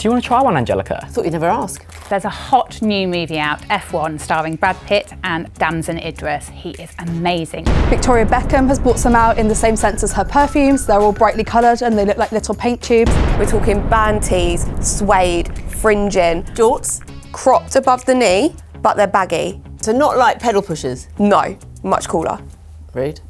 Do you want to try one, Angellica? I thought you'd never ask. There's a hot new movie out, F1, starring Brad Pitt and Damson Idris. He is amazing. Victoria Beckham has brought some out in the same sense as her perfumes. They're all brightly coloured and they look like little paint tubes. We're talking band tees, suede, fringing, jorts, cropped above the knee, but they're baggy. So not like pedal pushers? No, much cooler. Rude.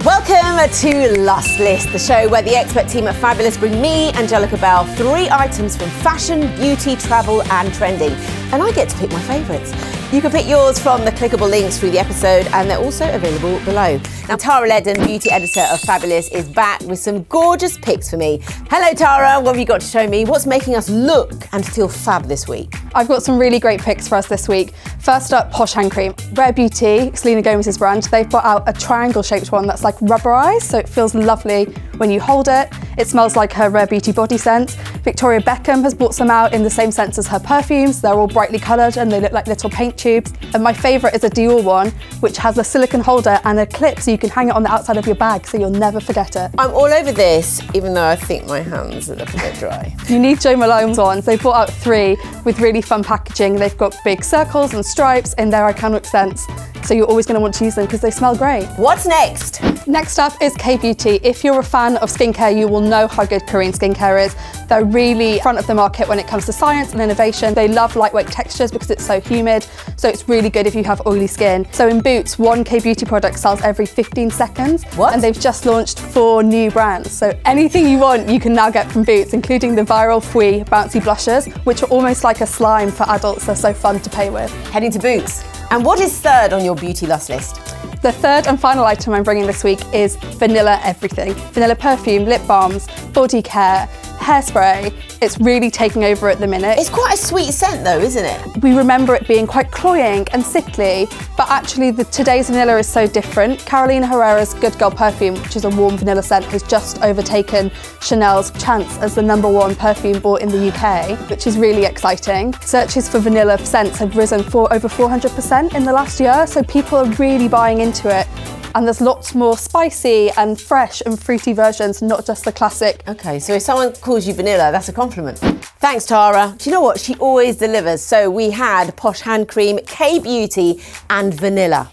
Welcome to Lust List, the show where the expert team at Fabulous bring me, Angellica Bell, 3 items from fashion, beauty, travel and trending. And I get to pick my favourites. You can pick yours from the clickable links through the episode and they're also available below. Now Tara Ledden, beauty editor of Fabulous, is back with some gorgeous picks for me. Hello Tara, what have you got to show me? What's making us look and feel fab this week? I've got some really great picks for us this week. First up, Posh Hand Cream. Rare Beauty, Selena Gomez's brand, they've brought out a triangle shaped one that's like rubberized, so it feels lovely when you hold it. It smells like her Rare Beauty body scent. Victoria Beckham has brought some out in the same sense as her perfumes. They're all brightly coloured and they look like little paint tubes. And my favourite is a Dior one, which has a silicone holder and a clip so you can hang it on the outside of your bag so you'll never forget it. I'm all over this, even though I think my hands are a little bit dry. You need Jo Malone's ones. They've brought out 3 with really fun packaging. They've got big circles and stripes in their iconic scents. So you're always going to want to use them because they smell great. What's next? Next up is K-Beauty. If you're a fan of skincare, you will know how good Korean skincare is. They're really front of the market when it comes to science and innovation. They love lightweight textures because it's so humid, so it's really good if you have oily skin. So in Boots, one K-Beauty product sells every 15 seconds. What? And they've just launched 4 new brands. So anything you want, you can now get from Boots, including the viral Fui bouncy blushes, which are almost like a slime for adults. They're so fun to play with. Heading to Boots. And what is third on your beauty lust list? The third and final item I'm bringing this week is vanilla everything. Vanilla perfume, lip balms, body care, hairspray. It's really taking over at the minute. It's quite a sweet scent though, isn't it? We remember it being quite cloying and sickly, but actually today's vanilla is so different. Carolina Herrera's Good Girl perfume, which is a warm vanilla scent, has just overtaken Chanel's Chance as the #1 perfume bought in the UK, which is really exciting. Searches for vanilla scents have risen for over 400% in the last year, so people are really buying into it. And there's lots more spicy and fresh and fruity versions, not just the classic. Okay, so if someone calls you vanilla, that's a compliment. Thanks, Tara. Do you know what? She always delivers. So we had Posh Hand Cream, K-Beauty and vanilla.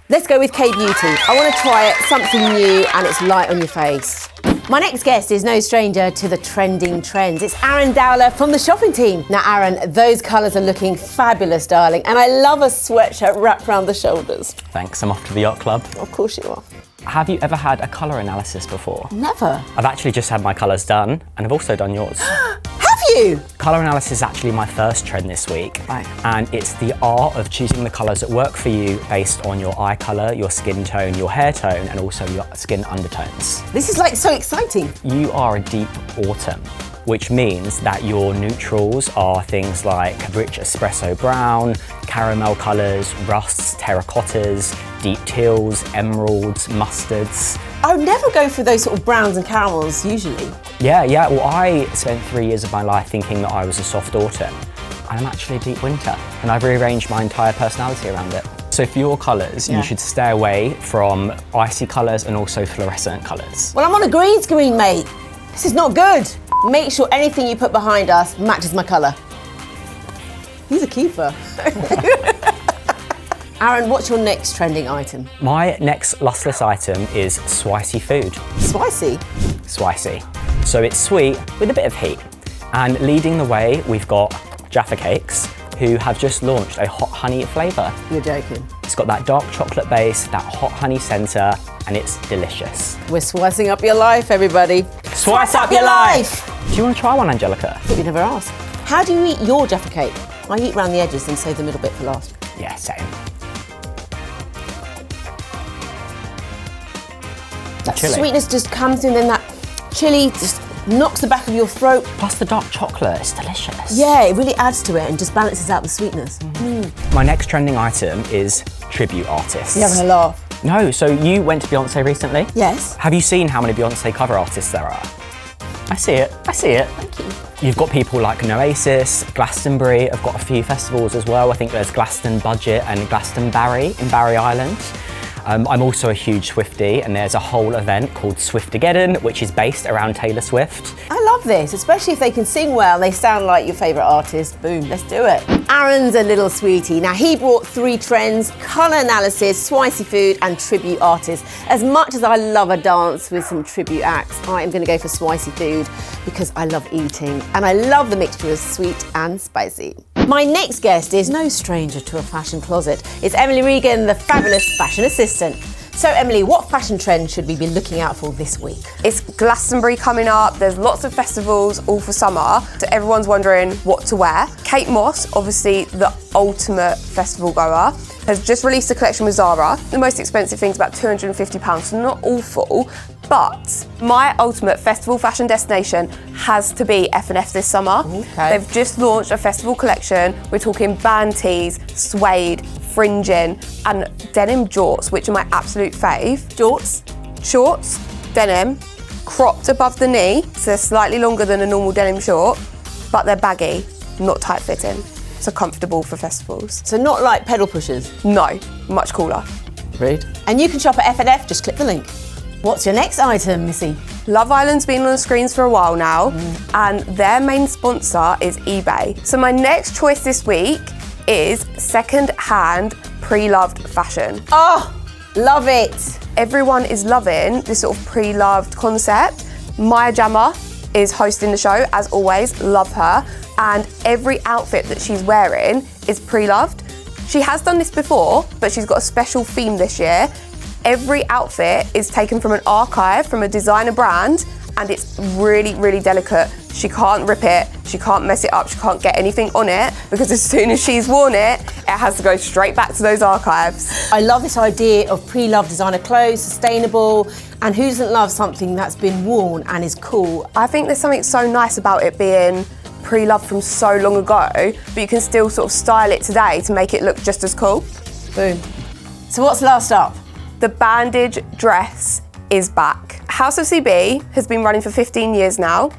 Let's go with K-Beauty. I want to try it, something new and it's light on your face. My next guest is no stranger to the trending trends. It's Aaron Dowler from the shopping team. Now, Aaron, those colours are looking fabulous, darling, and I love a sweatshirt wrapped around the shoulders. Thanks, I'm off to the yacht club. Of course you are. Have you ever had a colour analysis before? Never. I've actually just had my colours done, and I've also done yours. Have you? Colour analysis is actually my first trend this week. Right. And it's the art of choosing the colours that work for you based on your eye colour, your skin tone, your hair tone, and also your skin undertones. This is like so exciting. You are a deep autumn, which means that your neutrals are things like rich espresso brown, caramel colours, rusts, terracottas, deep teals, emeralds, mustards. I would never go for those sort of browns and caramels usually. Yeah, well, I spent 3 years of my life thinking that I was a soft autumn, and I'm actually a deep winter, and I've rearranged my entire personality around it. So for your colours, you should stay away from icy colours and also fluorescent colours. Well, I'm on a green screen, mate. This is not good. Make sure anything you put behind us matches my colour. He's a keeper. Aaron, what's your next trending item? My next lustless item is spicy food. Spicy? Spicy. So it's sweet with a bit of heat. And leading the way, we've got Jaffa Cakes, who have just launched a hot honey flavour. You're joking. It's got that dark chocolate base, that hot honey centre, and it's delicious. We're spicing up your life, everybody. Spice up your life! Do you want to try one, Angellica? I thought you'd never ask. How do you eat your Jaffa Cake? I eat round the edges and save the middle bit for last. Yeah, same. That Chilli. sweetness just comes in and that chilli just knocks the back of your throat. Plus the dark chocolate, it's delicious. Yeah, it really adds to it and just balances out the sweetness. My next trending item is tribute artists. You're having a laugh. No, so you went to Beyonce recently? Yes. Have you seen how many Beyonce cover artists there are? I see it. Thank you. You've got people like Oasis, Glastonbury have got a few festivals as well. I think there's Glaston Budget and Glastonbury in Barry Island. I'm also a huge Swiftie, and there's a whole event called Swiftageddon, which is based around Taylor Swift. I love this, especially if they can sing well, they sound like your favourite artist. Boom, let's do it. Aaron's a little sweetie. Now, he brought 3 trends: colour analysis, spicy food and tribute artists. As much as I love a dance with some tribute acts, I am going to go for spicy food because I love eating and I love the mixture of sweet and spicy. My next guest is no stranger to a fashion closet. It's Emily Regan, the fabulous fashion assistant. So Emily, what fashion trend should we be looking out for this week? It's Glastonbury coming up, there's lots of festivals all for summer, so everyone's wondering what to wear. Kate Moss, obviously the ultimate festival goer, has just released a collection with Zara. The most expensive thing's about £250, so not awful, but my ultimate festival fashion destination has to be F&F this summer. Okay. They've just launched a festival collection. We're talking band tees, suede, fringing and denim jorts, which are my absolute fave. Jorts? Shorts, denim, cropped above the knee, so they're slightly longer than a normal denim short, but they're baggy, not tight fitting, so comfortable for festivals. So not like pedal pushers? No, much cooler. Rude. And you can shop at F&F, just click the link. What's your next item, Missy? Love Island's been on the screens for a while now, and their main sponsor is eBay. So my next choice this week is second-hand, pre-loved fashion. Oh, love it. Everyone is loving this sort of pre-loved concept. Jama is hosting the show, as always, love her. And every outfit that she's wearing is pre-loved. She has done this before, but she's got a special theme this year. Every outfit is taken from an archive from a designer brand, and it's really, really delicate. She can't rip it, she can't mess it up, she can't get anything on it, because as soon as she's worn it, it has to go straight back to those archives. I love this idea of pre-loved designer clothes, sustainable, and who doesn't love something that's been worn and is cool? I think there's something so nice about it being pre-loved from so long ago, but you can still sort of style it today to make it look just as cool. Boom. So what's last up? The bandage dress is back. House of CB has been running for 15 years now.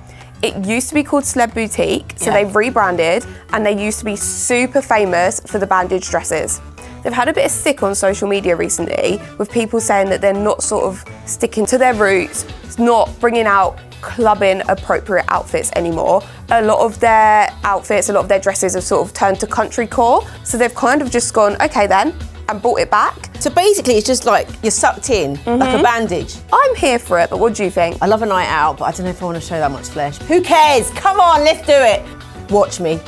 It used to be called Celeb Boutique, so they've rebranded, and they used to be super famous for the bandage dresses. They've had a bit of stick on social media recently with people saying that they're not sort of sticking to their roots, not bringing out clubbing appropriate outfits anymore. A lot of their outfits, a lot of their dresses have sort of turned to country core, so they've kind of just gone, okay then, and brought it back. So basically it's just like you're sucked in, like a bandage. I'm here for it, but what do you think? I love a night out, but I don't know if I want to show that much flesh. Who cares? Come on, let's do it. Watch me.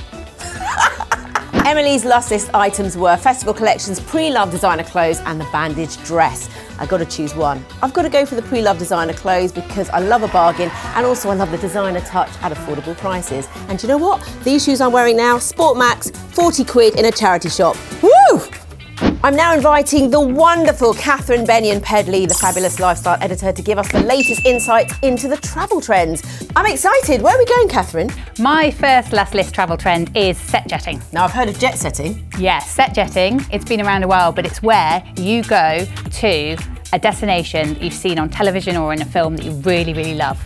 Emily's last list items were festival collections, pre-loved designer clothes and the bandage dress. I got to choose one. I've got to go for the pre-loved designer clothes because I love a bargain, and also I love the designer touch at affordable prices. And do you know what? These shoes I'm wearing now, Sport Max, 40 quid in a charity shop. Woo! I'm now inviting the wonderful Catherine Bennion-Pedley, the fabulous lifestyle editor, to give us the latest insights into the travel trends. I'm excited. Where are we going, Catherine? My first last list travel trend is set jetting. Now, I've heard of jet setting. Yes, set jetting. It's been around a while, but it's where you go to a destination that you've seen on television or in a film that you really, really love.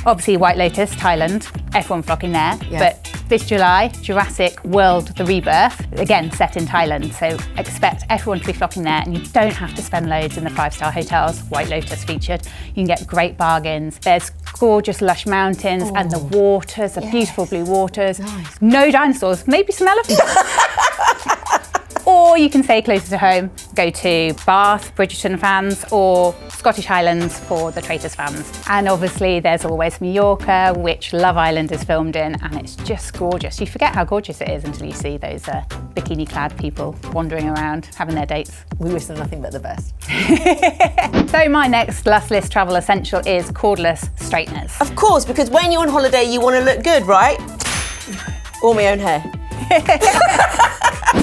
Obviously, White Lotus, Thailand, everyone flocking there. Yeah. But this July, Jurassic World The Rebirth, again set in Thailand. So expect everyone to be flocking there, and you don't have to spend loads in the 5-star hotels. White Lotus featured. You can get great bargains. There's gorgeous lush mountains and the waters, the beautiful blue waters. Nice. No dinosaurs, maybe some elephants. Or you can stay closer to home, go to Bath, Bridgerton fans, or Scottish Highlands for the Traitors fans. And obviously there's always Mallorca, which Love Island is filmed in, and it's just gorgeous. You forget how gorgeous it is until you see those bikini-clad people wandering around, having their dates. We wish them nothing but the best. So my next last list travel essential is cordless straighteners. Of course, because when you're on holiday, you want to look good, right? Or my own hair.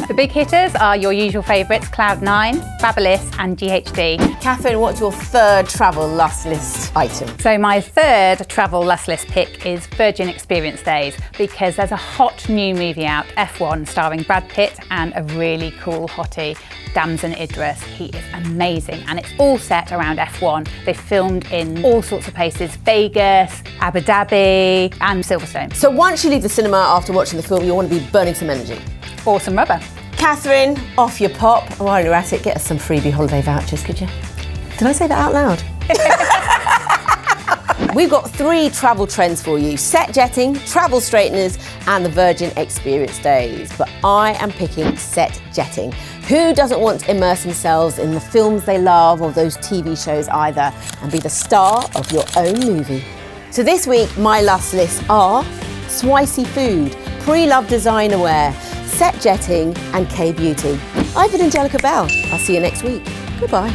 The big hitters are your usual favourites, Cloud9, Fabulous and GHD. Catherine, what's your third travel last list item? So my third travel last list pick is Virgin Experience Days, because there's a hot new movie out, F1, starring Brad Pitt and a really cool hottie, Damson Idris. He is amazing, and it's all set around F1. They filmed in all sorts of places, Vegas, Abu Dhabi and Silverstone. So once you leave the cinema after watching the film, you want to be burning some energy. Or some rubber. Catherine, off your pop. While you're at it, get us some freebie holiday vouchers, could you? Did I say that out loud? We've got 3 travel trends for you: set jetting, travel straighteners, and the Virgin Experience Days. But I am picking set jetting. Who doesn't want to immerse themselves in the films they love or those TV shows either, and be the star of your own movie? So this week, my last lists are Swicy Food, Pre-Loved Designer Wear, Set Jetting, and K-Beauty. I've been Angellica Bell. I'll see you next week. Goodbye.